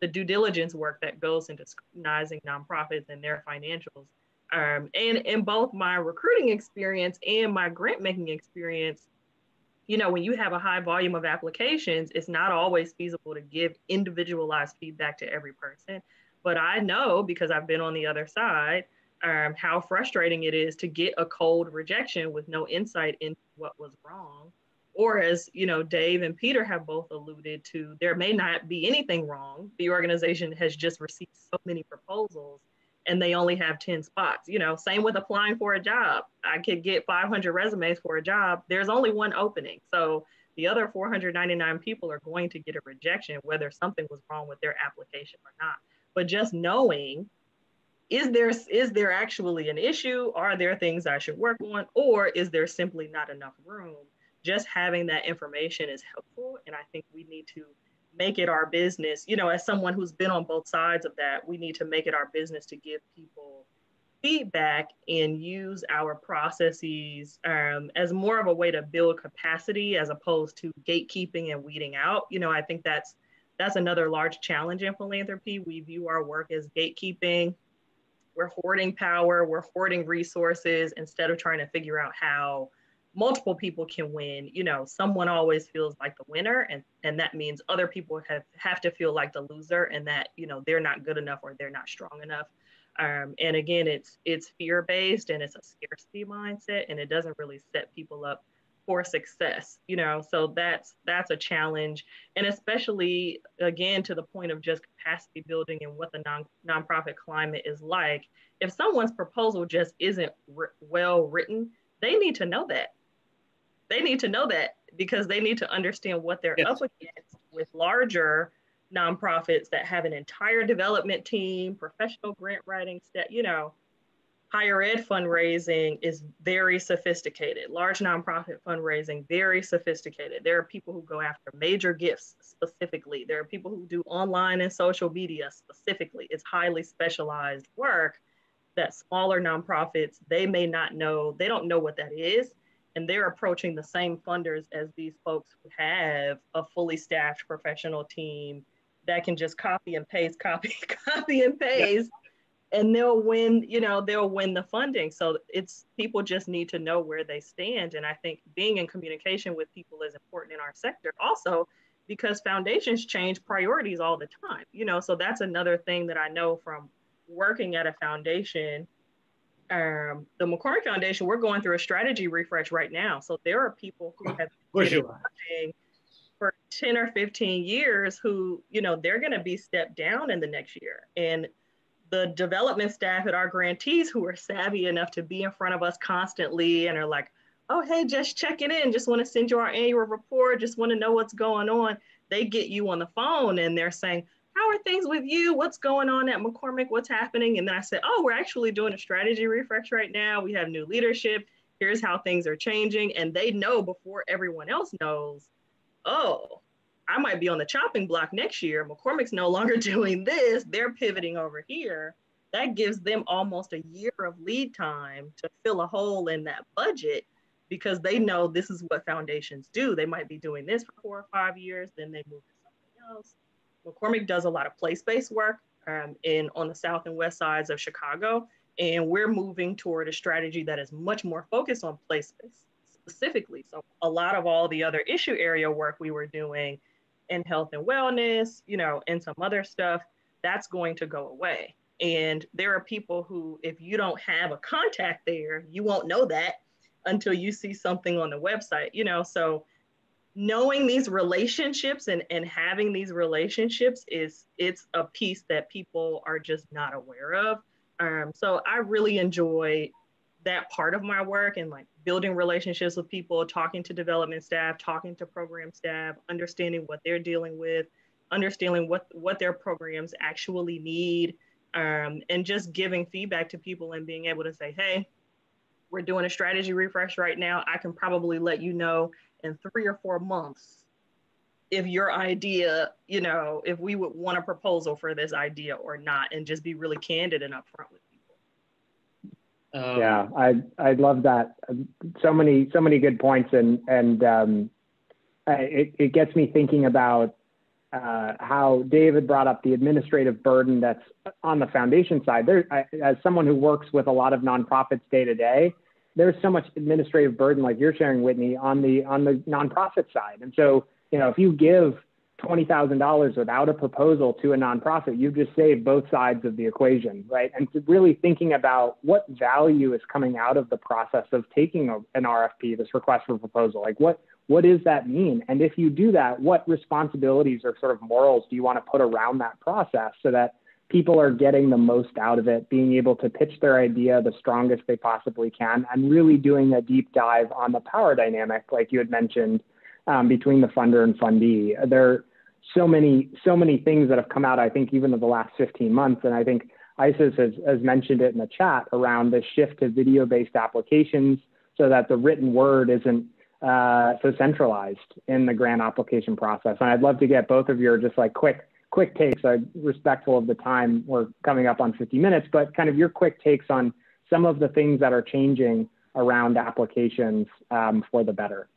the due diligence work that goes into scrutinizing nonprofits and their financials. And in both my recruiting experience and my grant making experience, when you have a high volume of applications, it's not always feasible to give individualized feedback to every person. But I know, because I've been on the other side, how frustrating it is to get a cold rejection with no insight into what was wrong. Or as Dave and Peter have both alluded to, there may not be anything wrong. The organization has just received so many proposals and they only have 10 spots. Same with applying for a job. I could get 500 resumes for a job. There's only one opening. So the other 499 people are going to get a rejection, whether something was wrong with their application or not. But just knowing, is there actually an issue? Are there things I should work on? Or is there simply not enough room? Just having that information is helpful. And I think we need to make it our business, as someone who's been on both sides of that, we need to make it our business to give people feedback and use our processes as more of a way to build capacity as opposed to gatekeeping and weeding out. I think that's another large challenge in philanthropy. We view our work as gatekeeping. We're hoarding power, we're hoarding resources instead of trying to figure out how multiple people can win. Someone always feels like the winner, and that means other people have to feel like the loser, and that they're not good enough or they're not strong enough. And again, it's fear-based and it's a scarcity mindset, and it doesn't really set people up for success. So that's a challenge. And especially, again, to the point of just capacity building and what the nonprofit climate is like, if someone's proposal just isn't well written, they need to know that. They need to know that because they need to understand what they're up against with larger nonprofits that have an entire development team, professional grant writing staff. Higher ed fundraising is very sophisticated. Large nonprofit fundraising, very sophisticated. There are people who go after major gifts specifically. There are people who do online and social media specifically. It's highly specialized work that smaller nonprofits, they may not know, they don't know what that is. And they're approaching the same funders as these folks who have a fully staffed professional team that can just copy and paste, copy and paste, and they'll win, they'll win the funding. So it's, people just need to know where they stand. And I think being in communication with people is important in our sector also, because foundations change priorities all the time, so that's another thing that I know from working at a foundation. The McCormick Foundation, we're going through a strategy refresh right now. So there are people who have been funding for 10 or 15 years who, they're going to be stepped down in the next year. And the development staff at our grantees who are savvy enough to be in front of us constantly and are like, oh, hey, just checking in, just want to send you our annual report, just want to know what's going on. They get you on the phone and they're saying, how are things with you? What's going on at McCormick? What's happening? And then I said, oh, we're actually doing a strategy refresh right now. We have new leadership. Here's how things are changing. And they know before everyone else knows, oh, I might be on the chopping block next year. McCormick's no longer doing this. They're pivoting over here. That gives them almost a year of lead time to fill a hole in that budget, because they know this is what foundations do. They might be doing this for 4 or 5 years, then they move to something else. McCormick does a lot of place-based work on the south and west sides of Chicago, and we're moving toward a strategy that is much more focused on place-based specifically. So a lot of all the other issue area work we were doing in health and wellness, and some other stuff, that's going to go away. And there are people who, if you don't have a contact there, you won't know that until you see something on the website, so knowing these relationships and having these relationships it's a piece that people are just not aware of. So I really enjoy that part of my work, and like building relationships with people, talking to development staff, talking to program staff, understanding what they're dealing with, understanding what their programs actually need, and just giving feedback to people and being able to say, hey, we're doing a strategy refresh right now. I can probably let you know in 3 or 4 months if your idea, if we would want a proposal for this idea or not, and just be really candid and upfront with people. Yeah, I love that. So many good points, and it gets me thinking about how David brought up the administrative burden that's on the foundation side. As someone who works with a lot of nonprofits day to day, there's so much administrative burden, like you're sharing, Whitney, on the nonprofit side. And so, if you give $20,000 without a proposal to a nonprofit, you've just saved both sides of the equation, right? And really thinking about what value is coming out of the process of taking an RFP, this request for proposal, like what does that mean? And if you do that, what responsibilities or sort of morals do you want to put around that process so that people are getting the most out of it, being able to pitch their idea the strongest they possibly can, and really doing a deep dive on the power dynamic, like you had mentioned, between the funder and fundee. There are so many things that have come out, I think, even in the last 15 months. And I think ISIS has mentioned it in the chat around the shift to video-based applications so that the written word isn't so centralized in the grant application process. And I'd love to get both of your just like quick takes. I'm respectful of the time. We're coming up on 50 minutes, but kind of your quick takes on some of the things that are changing around applications for the better.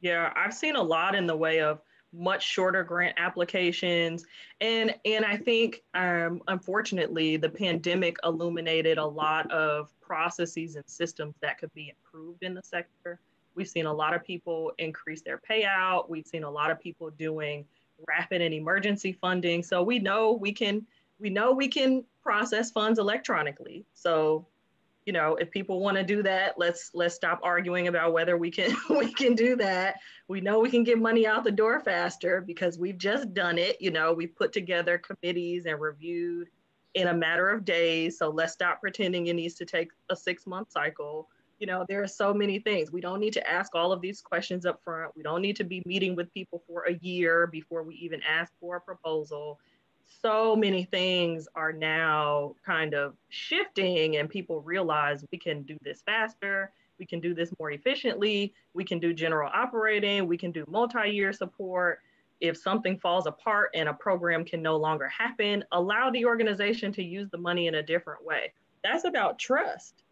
Yeah, I've seen a lot in the way of much shorter grant applications. And I think, unfortunately, the pandemic illuminated a lot of processes and systems that could be improved in the sector. We've seen a lot of people increase their payout. We've seen a lot of people doing rapid and emergency funding. So we know we can process funds electronically. So, if people want to do that, let's stop arguing about whether we can do that. We know we can get money out the door faster because we've just done it. We've put together committees and reviewed in a matter of days. So let's stop pretending it needs to take a 6-month cycle. There are so many things. We don't need to ask all of these questions up front. We don't need to be meeting with people for a year before we even ask for a proposal. So many things are now kind of shifting, and people realize we can do this faster. We can do this more efficiently. We can do general operating. We can do multi-year support. If something falls apart and a program can no longer happen, allow the organization to use the money in a different way. That's about trust,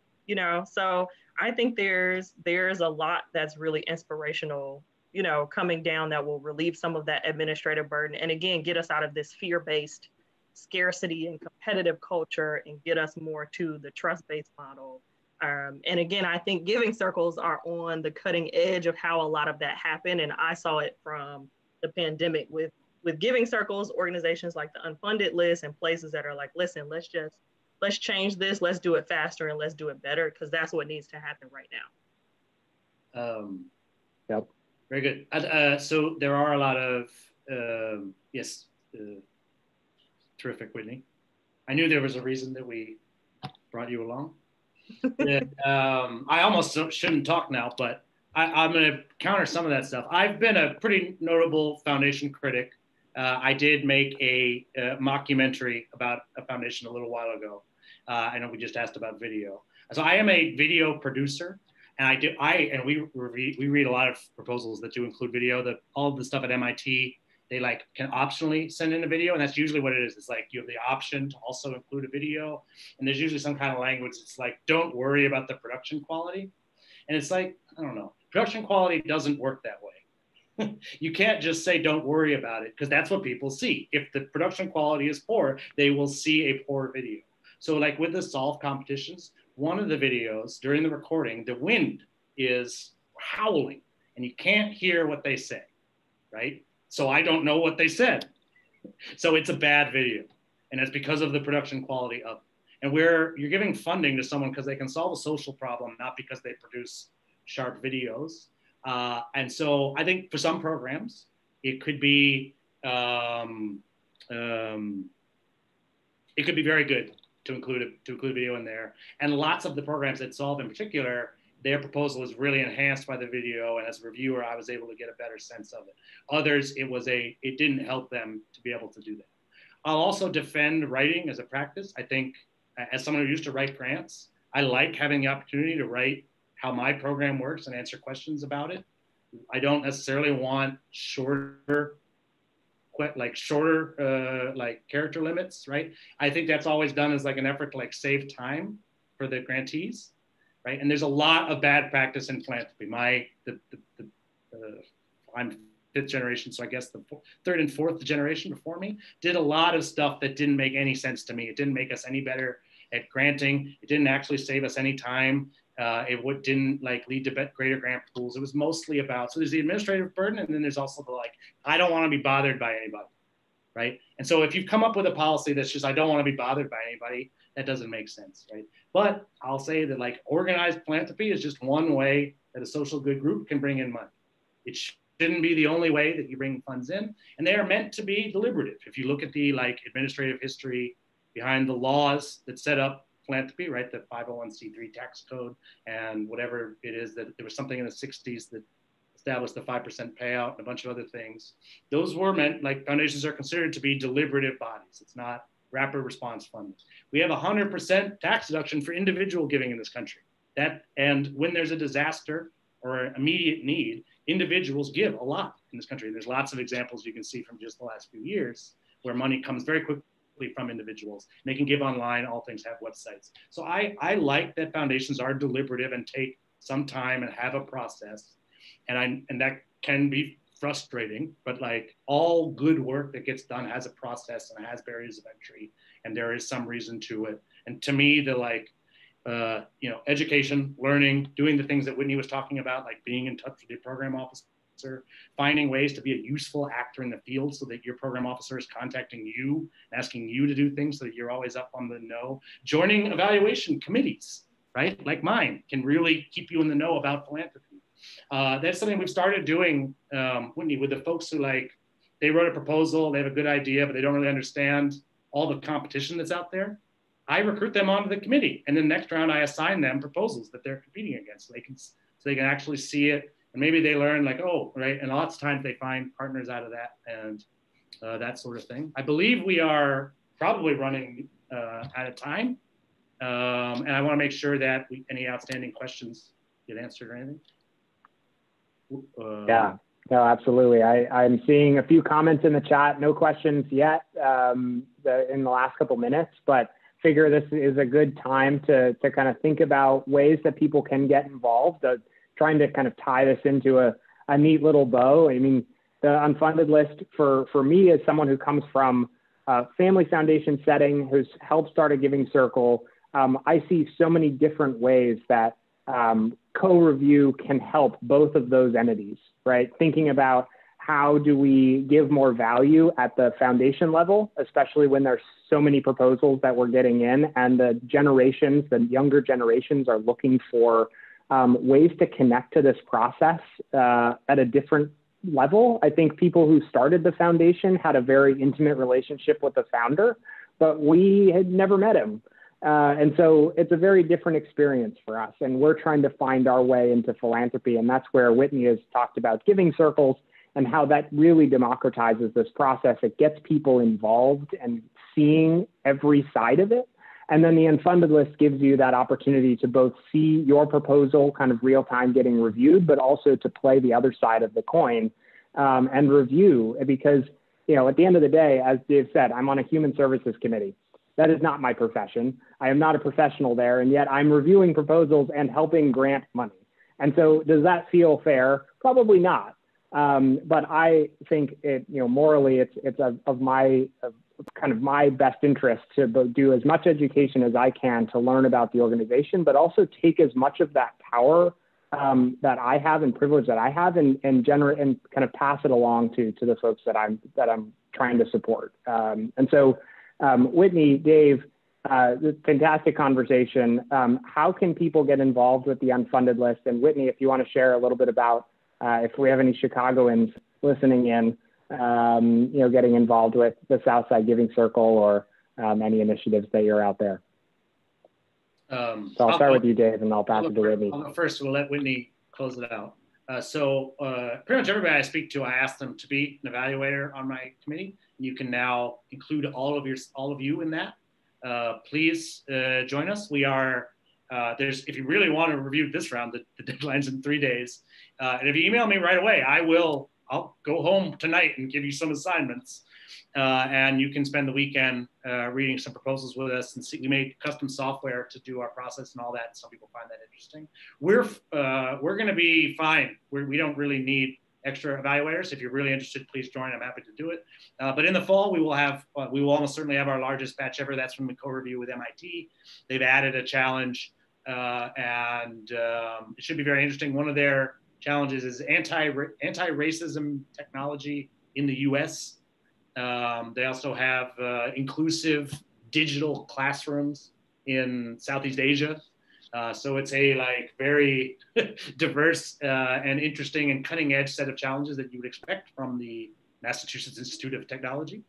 So I think there's a lot that's really inspirational you know, coming down that will relieve some of that administrative burden. And again, get us out of this fear-based scarcity and competitive culture and get us more to the trust-based model. And again, I think giving circles are on the cutting edge of how a lot of that happened. And I saw it from the pandemic with giving circles, organizations like the Unfunded list and places that are like, listen, let's change this, let's do it faster and let's do it better, because that's what needs to happen right now. Yep. Very good. So there are a lot of, yes, terrific, Whitney. I knew there was a reason that we brought you along. I almost shouldn't talk now, but I'm going to counter some of that stuff. I've been a pretty notable foundation critic. I did make a mockumentary about a foundation a little while ago. I know we just asked about video. So I am a video producer, and we read a lot of proposals that do include video. All of the stuff at MIT, they like can optionally send in a video, and that's usually what it is. It's like you have the option to also include a video, and there's usually some kind of language. It's like, don't worry about the production quality. And it's like, I don't know, production quality doesn't work that way. You can't just say, don't worry about it, because that's what people see. If the production quality is poor, they will see a poor video. So like with the solve competitions, one of the videos during the recording, the wind is howling and you can't hear what they say, right? So I don't know what they said. So it's a bad video. And it's because of the production quality of it. And you're giving funding to someone because they can solve a social problem, not because they produce sharp videos. And so I think for some programs, it could be very good to include video in there. And lots of the programs that solve in particular, their proposal is really enhanced by the video. And as a reviewer, I was able to get a better sense of it. Others, it didn't help them to be able to do that. I'll also defend writing as a practice. I think as someone who used to write grants, I like having the opportunity to write how my program works and answer questions about it. I don't necessarily want shorter character limits, right? I think that's always done as like an effort to like save time for the grantees, right? And there's a lot of bad practice in philanthropy. I'm fifth generation, so I guess the third and fourth generation before me did a lot of stuff that didn't make any sense to me. It didn't make us any better at granting. It didn't actually save us any time. It didn't like lead to greater grant pools. It was mostly about, so there's the administrative burden, and then there's also the like, I don't want to be bothered by anybody, right? And so if you've come up with a policy that's just, I don't want to be bothered by anybody, that doesn't make sense, right? But I'll say that like organized philanthropy is just one way that a social good group can bring in money. It shouldn't be the only way that you bring funds in, and they are meant to be deliberative. If you look at the like administrative history behind the laws that set up philanthropy, right? The 501c3 tax code and whatever it is, that there was something in the 60s that established the 5% payout and a bunch of other things. Those were meant, like foundations are considered to be deliberative bodies. It's not rapid response funding. We have 100% tax deduction for individual giving in this country. And when there's a disaster or an immediate need, individuals give a lot in this country. And there's lots of examples you can see from just the last few years where money comes very quickly from individuals. They can give online, all things have websites. So I like that foundations are deliberative and take some time and have a process. And that can be frustrating, but like all good work that gets done has a process and has barriers of entry, and there is some reason to it. And to me, the like, education, learning, doing the things that Whitney was talking about, like being in touch with your program officer, finding ways to be a useful actor in the field so that your program officer is contacting you, asking you to do things so that you're always up on the know. Joining evaluation committees, right? Like mine can really keep you in the know about philanthropy. That's something we've started doing, Whitney, with the folks who like, they wrote a proposal, they have a good idea, but they don't really understand all the competition that's out there. I recruit them onto the committee, and then next round I assign them proposals that they're competing against, so they can actually see it. And maybe they learn like, oh, right. And lots of times they find partners out of that and that sort of thing. I believe we are probably running out of time. And I want to make sure that any outstanding questions get answered or anything. Yeah, no, absolutely. I'm seeing a few comments in the chat, no questions yet in the last couple minutes, but figure this is a good time to kind of think about ways that people can get involved. Trying to kind of tie this into a a neat little bow. I mean, the unfunded list for me as someone who comes from a family foundation setting, who's helped start a giving circle, I see so many different ways that co-review can help both of those entities, right? Thinking about how do we give more value at the foundation level, especially when there's so many proposals that we're getting in, and the younger generations are looking for ways to connect to this process at a different level. I think people who started the foundation had a very intimate relationship with the founder, but we had never met him. And so it's a very different experience for us. And we're trying to find our way into philanthropy. And that's where Whitney has talked about giving circles and how that really democratizes this process. It gets people involved and seeing every side of it. And then the unfunded list gives you that opportunity to both see your proposal kind of real time getting reviewed, but also to play the other side of the coin and review. Because, at the end of the day, as Dave said, I'm on a human services committee. That is not my profession. I am not a professional there, and yet I'm reviewing proposals and helping grant money. And so does that feel fair? Probably not. But I think morally it's of my best interest to do as much education as I can to learn about the organization, but also take as much of that power that I have and privilege that I have and generate and kind of pass it along to the folks that I'm trying to support. And so Whitney, Dave, fantastic conversation. How can people get involved with the unfunded list? And Whitney, if you want to share a little bit about if we have any Chicagoans listening in, getting involved with the Southside Giving Circle or any initiatives that you're out there. So I'll start with you, Dave, and I'll pass it to Whitney. I'll go first. We'll let Whitney close it out. So pretty much everybody I speak to, I ask them to be an evaluator on my committee. You can now include all of you in that. Please join us. We are if you really want to review this round, the deadline's in 3 days. And if you email me right away, I'll go home tonight and give you some assignments. And you can spend the weekend reading some proposals with us and see. We made custom software to do our process and all that. Some people find that interesting. We're going to be fine. We don't really need extra evaluators. If you're really interested, please join. I'm happy to do it. But in the fall, we will almost certainly have our largest batch ever. That's when we co-review with MIT. They've added a challenge, and it should be very interesting. One of their challenges is anti-racism technology in the U.S. They also have inclusive digital classrooms in Southeast Asia. So it's a very diverse and interesting and cutting edge set of challenges that you would expect from the Massachusetts Institute of Technology.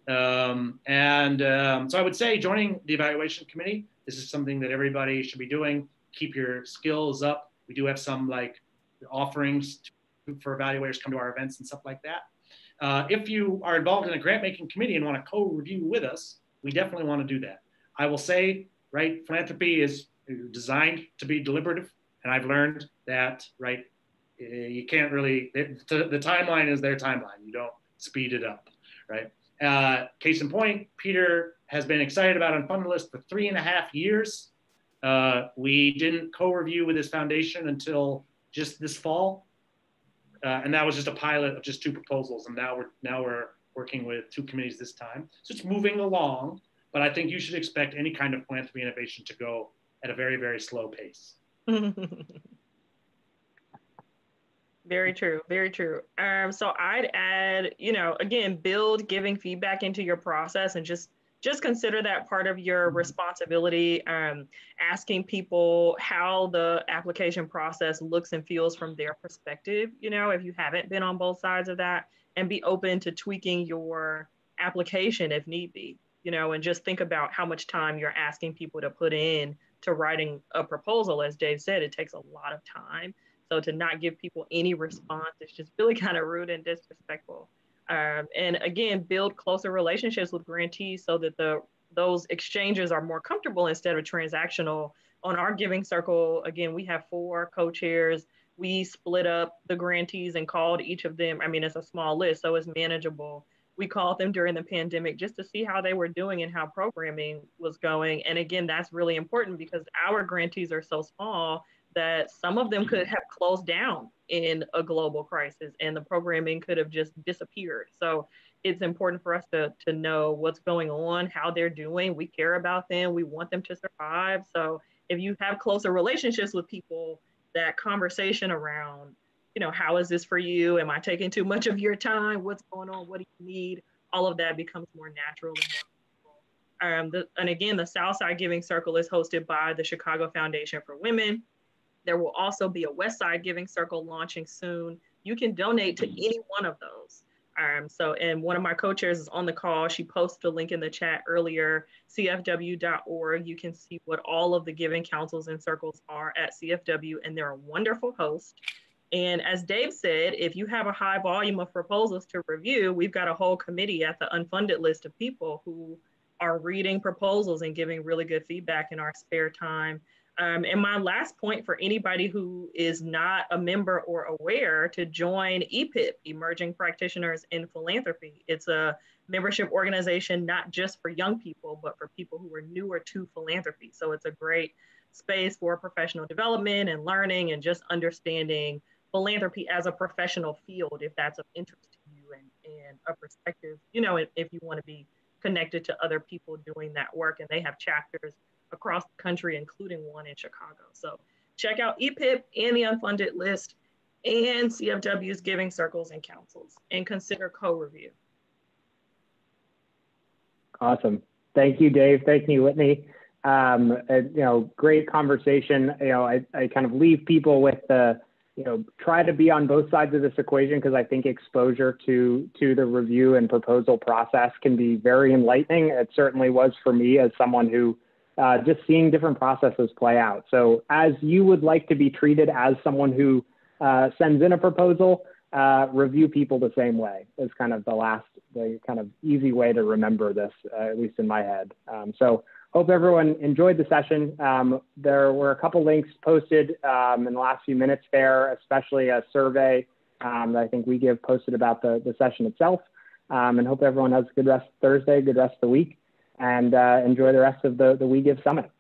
So I would say joining the evaluation committee, this is something that everybody should be doing. Keep your skills up. We do have some offerings for evaluators, come to our events and stuff like that. If you are involved in a grant making committee and want to co-review with us, we definitely want to do that. I will say, philanthropy is designed to be deliberative. And I've learned that, you can't really, the timeline is their timeline. You don't speed it up, right? Case in point, Peter has been excited about Unfunded List for 3.5 years. We didn't co-review with his foundation until just this fall. And that was just a pilot of just 2 proposals. And now we're working with 2 committees this time. So it's moving along, but I think you should expect any kind of philanthropy innovation to go at a very, very slow pace. Very true. Very true. So I'd add, again, build giving feedback into your process and just consider that part of your responsibility, asking people how the application process looks and feels from their perspective, if you haven't been on both sides of that, and be open to tweaking your application if need be, and just think about how much time you're asking people to put in to writing a proposal. As Dave said, it takes a lot of time. So to not give people any response, it's just really kind of rude and disrespectful. And again, build closer relationships with grantees so that those exchanges are more comfortable instead of transactional. On our giving circle, again, we have 4 co-chairs. We split up the grantees and called each of them. It's a small list, so it's manageable. We called them during the pandemic just to see how they were doing and how programming was going. And again, that's really important because our grantees are so small that some of them could have closed down in a global crisis, and the programming could have just disappeared. So it's important for us to know what's going on, how they're doing. We care about them. We want them to survive. So if you have closer relationships with people, that conversation around, how is this for you? Am I taking too much of your time? What's going on? What do you need? All of that becomes more natural and more. And again, the Southside Giving Circle is hosted by the Chicago Foundation for Women. There will also be a Westside Giving Circle launching soon. You can donate to any one of those. And one of my co-chairs is on the call. She posted a link in the chat earlier, cfw.org. You can see what all of the giving councils and circles are at CFW, and they're a wonderful host. And as Dave said, if you have a high volume of proposals to review, we've got a whole committee at the Unfunded list of people who are reading proposals and giving really good feedback in our spare time. And my last point for anybody who is not a member or aware, to join EPIP, Emerging Practitioners in Philanthropy. It's a membership organization, not just for young people, but for people who are newer to philanthropy. So it's a great space for professional development and learning and just understanding philanthropy as a professional field, if that's of interest to you, and a perspective, if you want to be connected to other people doing that work. And they have chapters across the country, including one in Chicago. So check out EPIP and the Unfunded list and CFW's giving circles and councils, and consider co-review. Awesome. Thank you, Dave. Thank you, Whitney. Great conversation. I kind of leave people with the, try to be on both sides of this equation, because I think exposure to the review and proposal process can be very enlightening. It certainly was for me, as someone who just seeing different processes play out. So as you would like to be treated as someone who sends in a proposal, review people the same way is kind of the kind of easy way to remember this, at least in my head. So hope everyone enjoyed the session. There were a couple links posted in the last few minutes there, especially a survey that I think WeGive posted about the session itself. And hope everyone has a good rest of Thursday, good rest of the week, and enjoy the rest of the WeGive Summit.